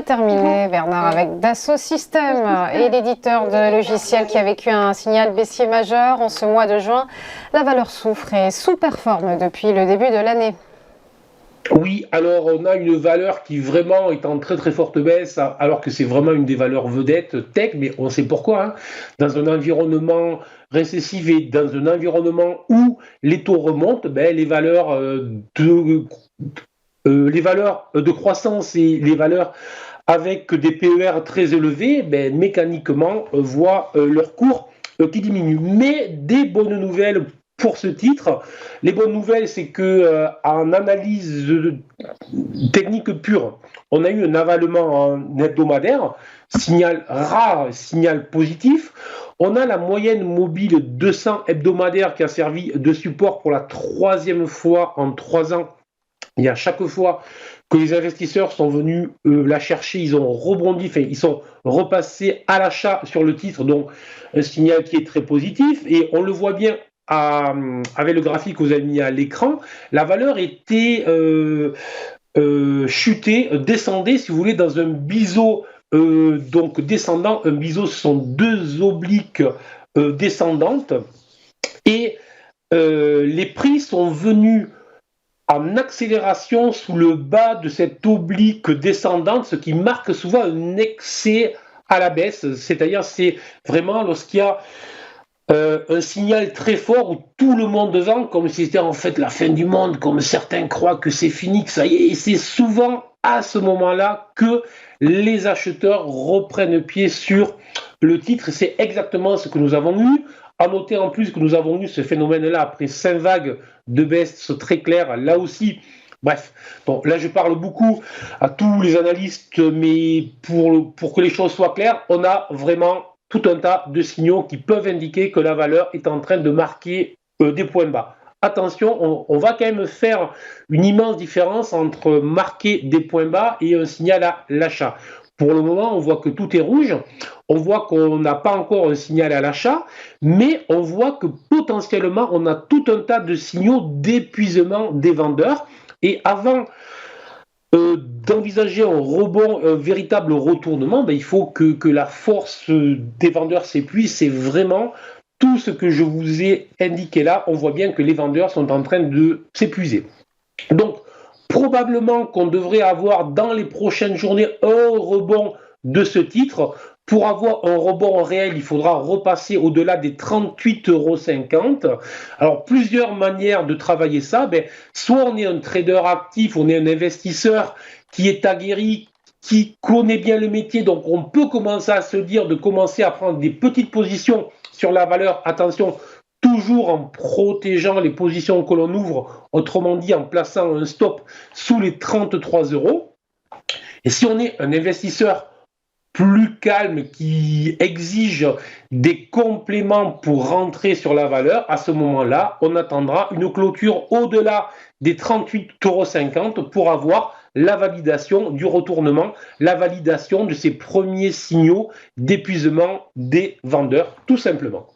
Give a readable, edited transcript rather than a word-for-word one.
terminé, Bernard, avec Dassault Systèmes et l'éditeur de logiciels qui a vécu un signal baissier majeur en ce mois de juin. La valeur souffre et sous-performe depuis le début de l'année. Oui, alors on a une valeur qui vraiment est en très très forte baisse, alors que c'est vraiment une des valeurs vedettes tech, mais on sait pourquoi, hein. Dans un environnement récessif et dans un environnement où les taux remontent, les valeurs de croissance et les valeurs avec des PER très élevés, mécaniquement voient leur cours qui diminue. Mais des bonnes nouvelles pour ce titre. Les bonnes nouvelles, c'est que en analyse technique pure, on a eu un avalement en hebdomadaire, signal rare, signal positif. On a la moyenne mobile 200 hebdomadaire qui a servi de support pour la troisième fois en 3 ans. Et à chaque fois que les investisseurs sont venus la chercher, ils ont rebondi, ils sont repassés à l'achat sur le titre, donc un signal qui est très positif. Et on le voit bien avec le graphique que vous avez mis à l'écran, la valeur était chutée, descendait, si vous voulez, dans un biseau donc descendant. Un biseau, ce sont deux obliques descendantes. Et les prix sont venus en accélération sous le bas de cette oblique descendante, ce qui marque souvent un excès à la baisse. C'est-à-dire, c'est vraiment lorsqu'il y a un signal très fort où tout le monde vend, comme si c'était en fait la fin du monde, comme certains croient que c'est fini, que ça y est. Et c'est souvent à ce moment-là que les acheteurs reprennent pied sur le titre. C'est exactement ce que nous avons eu. À noter en plus que nous avons eu ce phénomène-là après 5 vagues de baisse très claires. Là aussi, bref, bon, là je parle beaucoup à tous les analystes, mais pour que les choses soient claires, on a vraiment tout un tas de signaux qui peuvent indiquer que la valeur est en train de marquer des points bas. Attention, on va quand même faire une immense différence entre marquer des points bas et un signal à l'achat. Pour le moment, on voit que tout est rouge, on voit qu'on n'a pas encore un signal à l'achat, mais on voit que potentiellement, on a tout un tas de signaux d'épuisement des vendeurs. Et avant d'envisager un rebond, un véritable retournement, il faut que la force des vendeurs s'épuise. C'est vraiment tout ce que je vous ai indiqué là. On voit bien que les vendeurs sont en train de s'épuiser. Donc, probablement qu'on devrait avoir dans les prochaines journées un rebond de ce titre. Pour avoir un rebond réel, il faudra repasser au-delà des 38,50 €. Alors, plusieurs manières de travailler ça. Soit on est un trader actif, on est un investisseur qui est aguerri, qui connaît bien le métier, donc on peut commencer à se dire de commencer à prendre des petites positions sur la valeur. Attention, toujours en protégeant les positions que l'on ouvre, autrement dit en plaçant un stop sous les 33 €. Et si on est un investisseur plus calme, qui exige des compléments pour rentrer sur la valeur, à ce moment-là, on attendra une clôture au-delà des 38,50 € pour avoir la validation du retournement, la validation de ces premiers signaux d'épuisement des vendeurs, tout simplement.